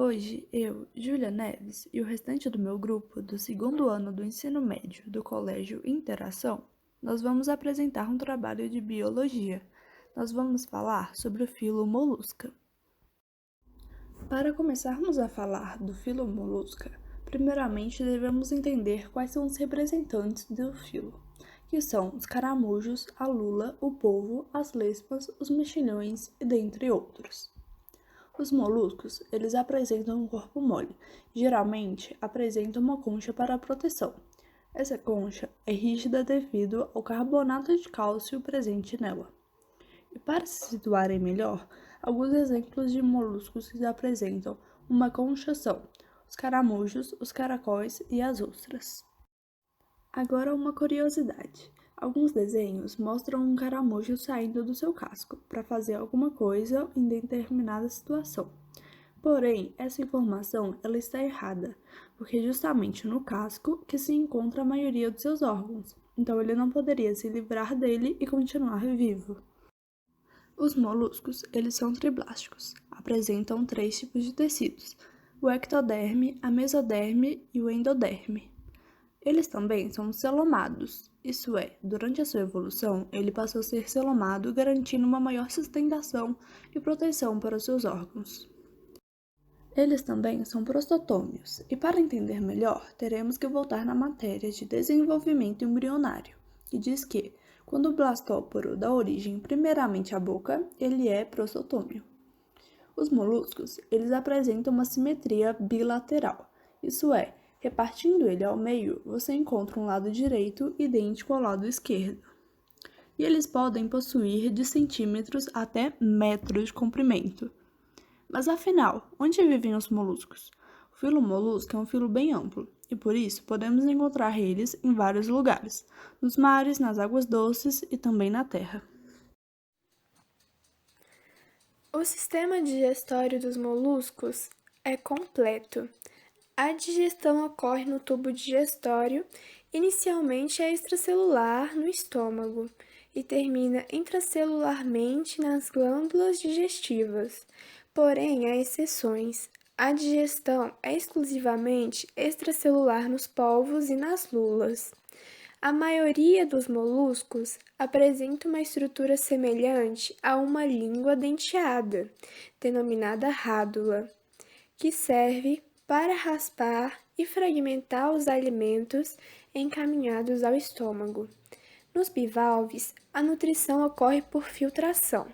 Hoje, eu, Júlia Neves e o restante do meu grupo do segundo ano do ensino médio do Colégio Interação, nós vamos apresentar um trabalho de biologia. Nós vamos falar sobre o filo Molusca. Para começarmos a falar do filo Molusca, primeiramente devemos entender quais são os representantes do filo, que são os caramujos, a lula, o polvo, as lesmas, os mexilhões e dentre outros. Os moluscos, eles apresentam um corpo mole, geralmente apresentam uma concha para proteção. Essa concha é rígida devido ao carbonato de cálcio presente nela. E para se situarem melhor, alguns exemplos de moluscos que apresentam uma concha são os caramujos, os caracóis e as ostras. Agora uma curiosidade. Alguns desenhos mostram um caramujo saindo do seu casco para fazer alguma coisa em determinada situação. Porém, essa informação ela está errada, porque é justamente no casco que se encontra a maioria dos seus órgãos. Então ele não poderia se livrar dele e continuar vivo. Os moluscos, eles são triblásticos. Apresentam 3 tipos de tecidos: o ectoderme, a mesoderme e o endoderme. Eles também são celomados, isso é, durante a sua evolução, ele passou a ser celomado, garantindo uma maior sustentação e proteção para os seus órgãos. Eles também são prostotômios, e para entender melhor, teremos que voltar na matéria de desenvolvimento embrionário, que diz que, quando o blastóporo dá origem primeiramente à boca, ele é prostotômio. Os moluscos, eles apresentam uma simetria bilateral, isso é, repartindo ele ao meio, você encontra um lado direito idêntico ao lado esquerdo. E eles podem possuir de centímetros até metros de comprimento. Mas afinal, onde vivem os moluscos? O filo molusco é um filo bem amplo, e por isso podemos encontrar eles em vários lugares, nos mares, nas águas doces e também na terra. O sistema digestório dos moluscos é completo. A digestão ocorre no tubo digestório, inicialmente é extracelular no estômago e termina intracelularmente nas glândulas digestivas. Porém, há exceções. A digestão é exclusivamente extracelular nos polvos e nas lulas. A maioria dos moluscos apresenta uma estrutura semelhante a uma língua denteada, denominada rádula, que serve para raspar e fragmentar os alimentos encaminhados ao estômago. Nos bivalves, a nutrição ocorre por filtração.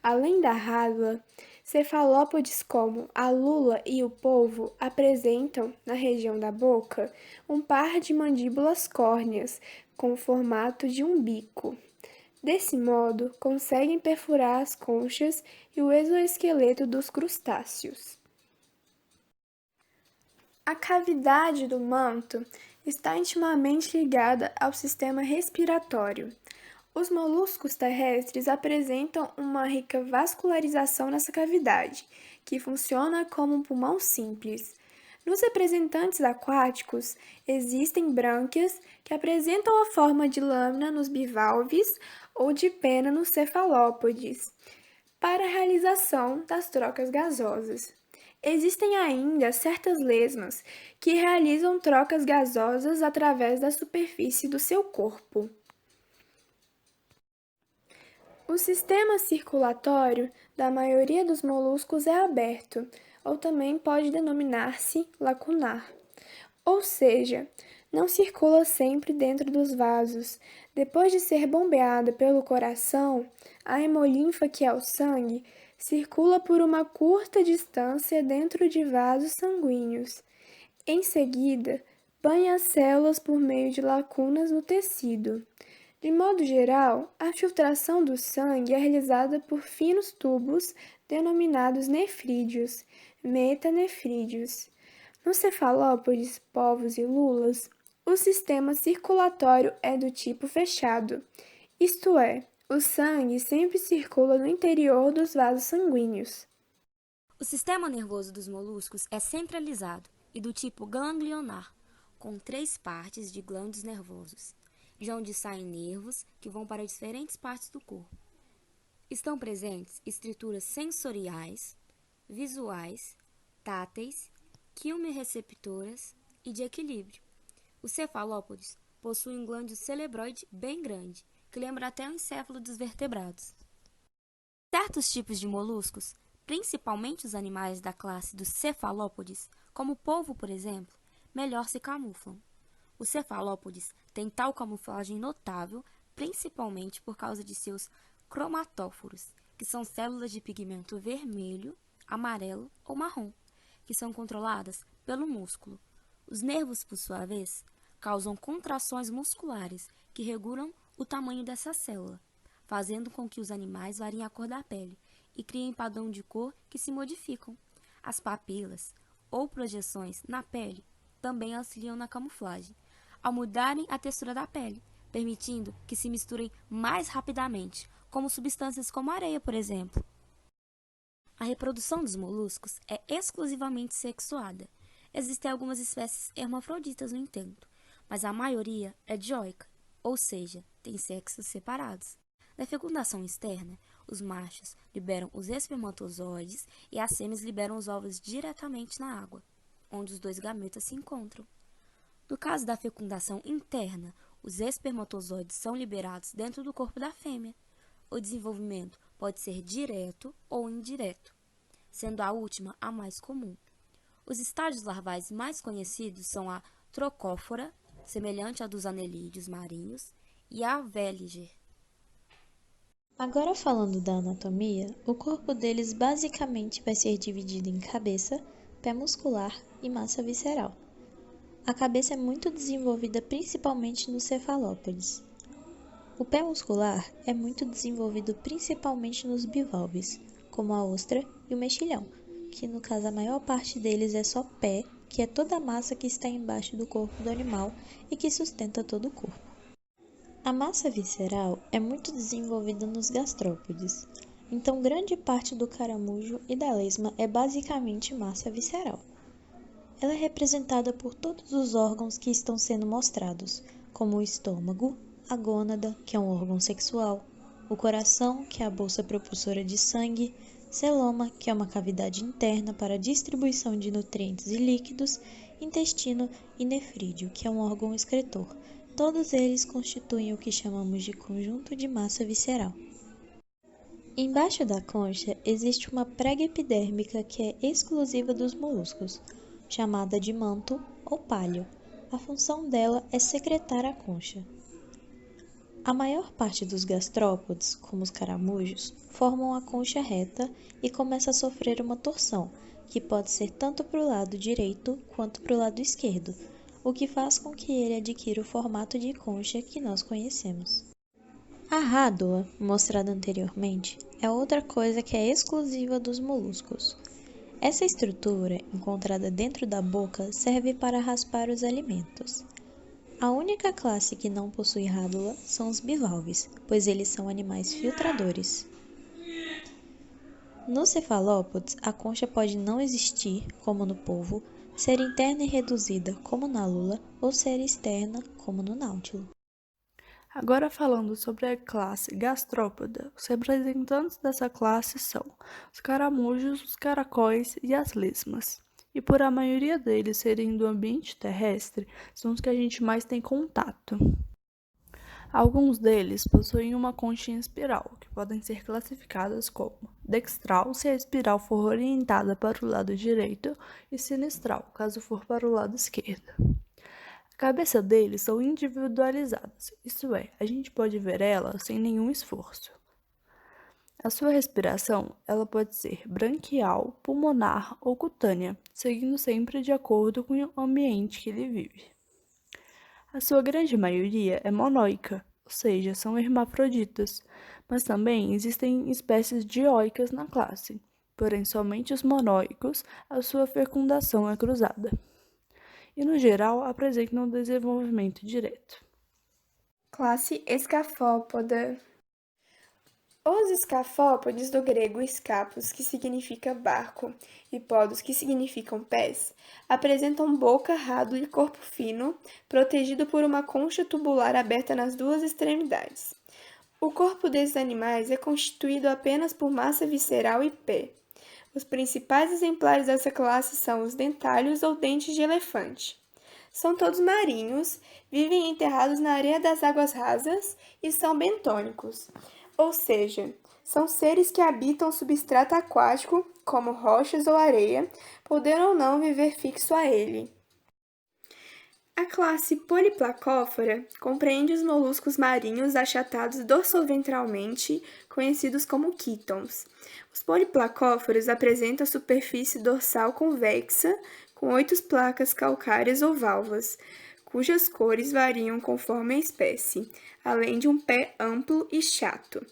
Além da rádula, cefalópodes como a lula e o polvo apresentam, na região da boca, um par de mandíbulas córneas com o formato de um bico. Desse modo, conseguem perfurar as conchas e o exoesqueleto dos crustáceos. A cavidade do manto está intimamente ligada ao sistema respiratório. Os moluscos terrestres apresentam uma rica vascularização nessa cavidade, que funciona como um pulmão simples. Nos representantes aquáticos, existem brânquias que apresentam a forma de lâmina nos bivalves ou de pena nos cefalópodes, para a realização das trocas gasosas. Existem ainda certas lesmas que realizam trocas gasosas através da superfície do seu corpo. O sistema circulatório da maioria dos moluscos é aberto, ou também pode denominar-se lacunar. Ou seja, não circula sempre dentro dos vasos. Depois de ser bombeada pelo coração, a hemolinfa, que é o sangue, circula por uma curta distância dentro de vasos sanguíneos. Em seguida, banha as células por meio de lacunas no tecido. De modo geral, a filtração do sangue é realizada por finos tubos denominados nefrídeos, metanefrídeos. Nos cefalópodes, polvos e lulas, o sistema circulatório é do tipo fechado, isto é, o sangue sempre circula no interior dos vasos sanguíneos. O sistema nervoso dos moluscos é centralizado e do tipo ganglionar, com 3 partes de glândulos nervosos, de onde saem nervos que vão para diferentes partes do corpo. Estão presentes estruturas sensoriais, visuais, táteis, quimiorreceptoras e de equilíbrio. Os cefalópodes possuem um glândula celebroide bem grande, que lembra até o encéfalo dos vertebrados. Certos tipos de moluscos, principalmente os animais da classe dos cefalópodes, como o polvo, por exemplo, melhor se camuflam. Os cefalópodes têm tal camuflagem notável, principalmente por causa de seus cromatóforos, que são células de pigmento vermelho, amarelo ou marrom, que são controladas pelo músculo. Os nervos, por sua vez, causam contrações musculares que regulam o tamanho dessa célula, fazendo com que os animais variem a cor da pele e criem padrão de cor que se modificam. As papilas, ou projeções na pele, também auxiliam na camuflagem, ao mudarem a textura da pele, permitindo que se misturem mais rapidamente, como substâncias como areia, por exemplo. A reprodução dos moluscos é exclusivamente sexuada. Existem algumas espécies hermafroditas, no entanto, mas a maioria é dioica, ou seja, tem sexos separados. Na fecundação externa, os machos liberam os espermatozoides e as fêmeas liberam os ovos diretamente na água, onde os dois gametas se encontram. No caso da fecundação interna, os espermatozoides são liberados dentro do corpo da fêmea. O desenvolvimento pode ser direto ou indireto, sendo a última a mais comum. Os estágios larvais mais conhecidos são a trocófora, semelhante à dos anelídeos marinhos, e a véliger. Agora falando da anatomia, o corpo deles basicamente vai ser dividido em cabeça, pé muscular e massa visceral. A cabeça é muito desenvolvida principalmente nos cefalópodes. O pé muscular é muito desenvolvido principalmente nos bivalves, como a ostra e o mexilhão, que no caso a maior parte deles é só pé, que é toda a massa que está embaixo do corpo do animal e que sustenta todo o corpo. A massa visceral é muito desenvolvida nos gastrópodes, então grande parte do caramujo e da lesma é basicamente massa visceral. Ela é representada por todos os órgãos que estão sendo mostrados, como o estômago, a gônada, que é um órgão sexual, o coração, que é a bolsa propulsora de sangue, celoma, que é uma cavidade interna para a distribuição de nutrientes e líquidos, intestino e nefrídeo, que é um órgão excretor. Todos eles constituem o que chamamos de conjunto de massa visceral. Embaixo da concha existe uma prega epidérmica que é exclusiva dos moluscos, chamada de manto ou páleo. A função dela é secretar a concha. A maior parte dos gastrópodes, como os caramujos, formam a concha reta e começa a sofrer uma torção, que pode ser tanto para o lado direito quanto para o lado esquerdo, o que faz com que ele adquira o formato de concha que nós conhecemos. A rádula, mostrada anteriormente, é outra coisa que é exclusiva dos moluscos. Essa estrutura, encontrada dentro da boca, serve para raspar os alimentos. A única classe que não possui rádula são os bivalves, pois eles são animais filtradores. Nos cefalópodes, a concha pode não existir, como no polvo, ser interna e reduzida, como na lula, ou ser externa, como no náutilo. Agora falando sobre a classe gastrópoda, os representantes dessa classe são os caramujos, os caracóis e as lesmas. E por a maioria deles serem do ambiente terrestre, são os que a gente mais tem contato. Alguns deles possuem uma conchinha espiral, que podem ser classificadas como dextral, se a espiral for orientada para o lado direito, e sinistral, caso for para o lado esquerdo. A cabeça deles são individualizadas, isto é, a gente pode ver ela sem nenhum esforço. A sua respiração, ela pode ser branquial, pulmonar ou cutânea, seguindo sempre de acordo com o ambiente que ele vive. A sua grande maioria é monóica, ou seja, são hermafroditas, mas também existem espécies dioicas na classe, porém somente os monóicos a sua fecundação é cruzada. E no geral apresentam desenvolvimento direto. Classe escafópoda. Os escafópodes, do grego escapos, que significa barco, e podos, que significam pés, apresentam boca, rádula e corpo fino, protegido por uma concha tubular aberta nas duas extremidades. O corpo desses animais é constituído apenas por massa visceral e pé. Os principais exemplares dessa classe são os dentários ou dentes de elefante. São todos marinhos, vivem enterrados na areia das águas rasas e são bentônicos, ou seja, são seres que habitam o substrato aquático, como rochas ou areia, podendo ou não viver fixo a ele. A classe Poliplacófora compreende os moluscos marinhos achatados dorsoventralmente, conhecidos como quítons. Os poliplacóforos apresentam a superfície dorsal convexa, com 8 placas calcárias ou valvas, cujas cores variam conforme a espécie, além de um pé amplo e chato.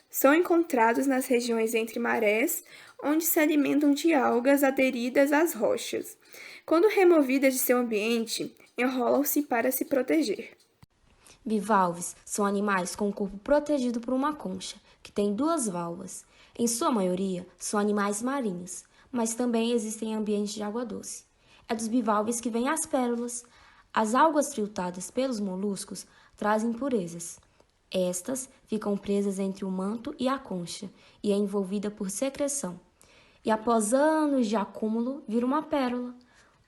São encontrados nas regiões entre marés, onde se alimentam de algas aderidas às rochas. Quando removidas de seu ambiente, enrolam-se para se proteger. Bivalves são animais com o corpo protegido por uma concha, que tem 2 válvulas. Em sua maioria, são animais marinhos, mas também existem em ambientes de água doce. É dos bivalves que vêm as pérolas. As algas filtradas pelos moluscos trazem impurezas. Estas ficam presas entre o manto e a concha e é envolvida por secreção. E após anos de acúmulo, vira uma pérola.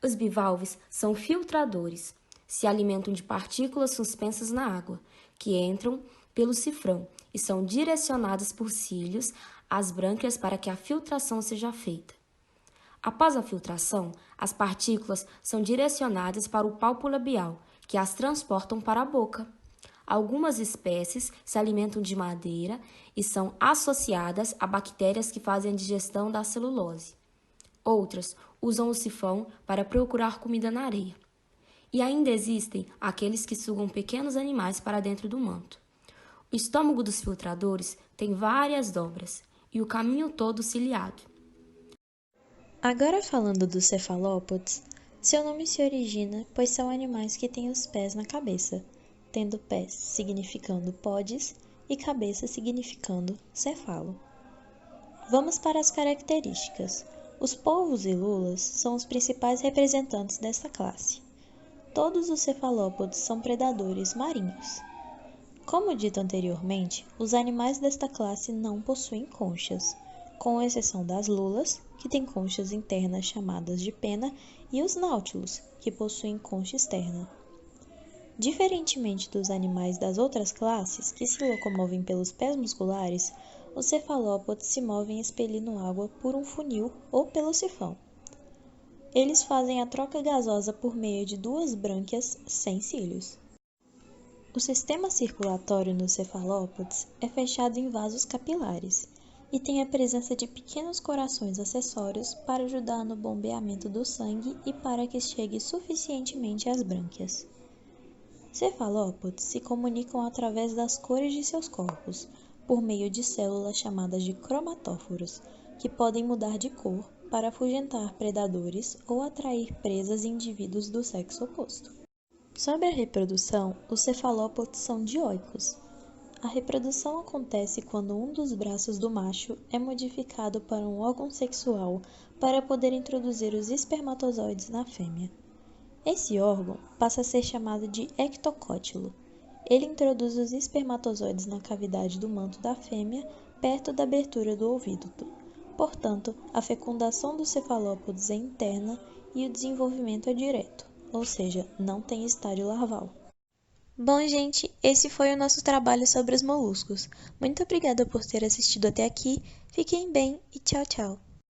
Os bivalves são filtradores. Se alimentam de partículas suspensas na água, que entram pelo cifrão e são direcionadas por cílios às brânquias para que a filtração seja feita. Após a filtração, as partículas são direcionadas para o palpo labial, que as transportam para a boca. Algumas espécies se alimentam de madeira e são associadas a bactérias que fazem a digestão da celulose. Outras usam o sifão para procurar comida na areia. E ainda existem aqueles que sugam pequenos animais para dentro do manto. O estômago dos filtradores tem várias dobras e o caminho todo ciliado. Agora falando dos cefalópodes, seu nome se origina pois são animais que têm os pés na cabeça, tendo pés significando podes e cabeça significando cefalo. Vamos para as características. Os polvos e lulas são os principais representantes dessa classe. Todos os cefalópodes são predadores marinhos. Como dito anteriormente, os animais desta classe não possuem conchas, com exceção das lulas, que têm conchas internas chamadas de pena, e os náutilos, que possuem concha externa. Diferentemente dos animais das outras classes, que se locomovem pelos pés musculares, os cefalópodes se movem expelindo água por um funil ou pelo sifão. Eles fazem a troca gasosa por meio de 2 brânquias sem cílios. O sistema circulatório nos cefalópodes é fechado em vasos capilares e tem a presença de pequenos corações acessórios para ajudar no bombeamento do sangue e para que chegue suficientemente às brânquias. Cefalópodes se comunicam através das cores de seus corpos, por meio de células chamadas de cromatóforos, que podem mudar de cor para afugentar predadores ou atrair presas e indivíduos do sexo oposto. Sobre a reprodução, os cefalópodes são dioicos. A reprodução acontece quando um dos braços do macho é modificado para um órgão sexual para poder introduzir os espermatozoides na fêmea. Esse órgão passa a ser chamado de ectocótilo. Ele introduz os espermatozoides na cavidade do manto da fêmea, perto da abertura do ovíduto. Portanto, a fecundação dos cefalópodes é interna e o desenvolvimento é direto, ou seja, não tem estágio larval. Bom, gente, esse foi o nosso trabalho sobre os moluscos. Muito obrigada por ter assistido até aqui, fiquem bem e tchau, tchau!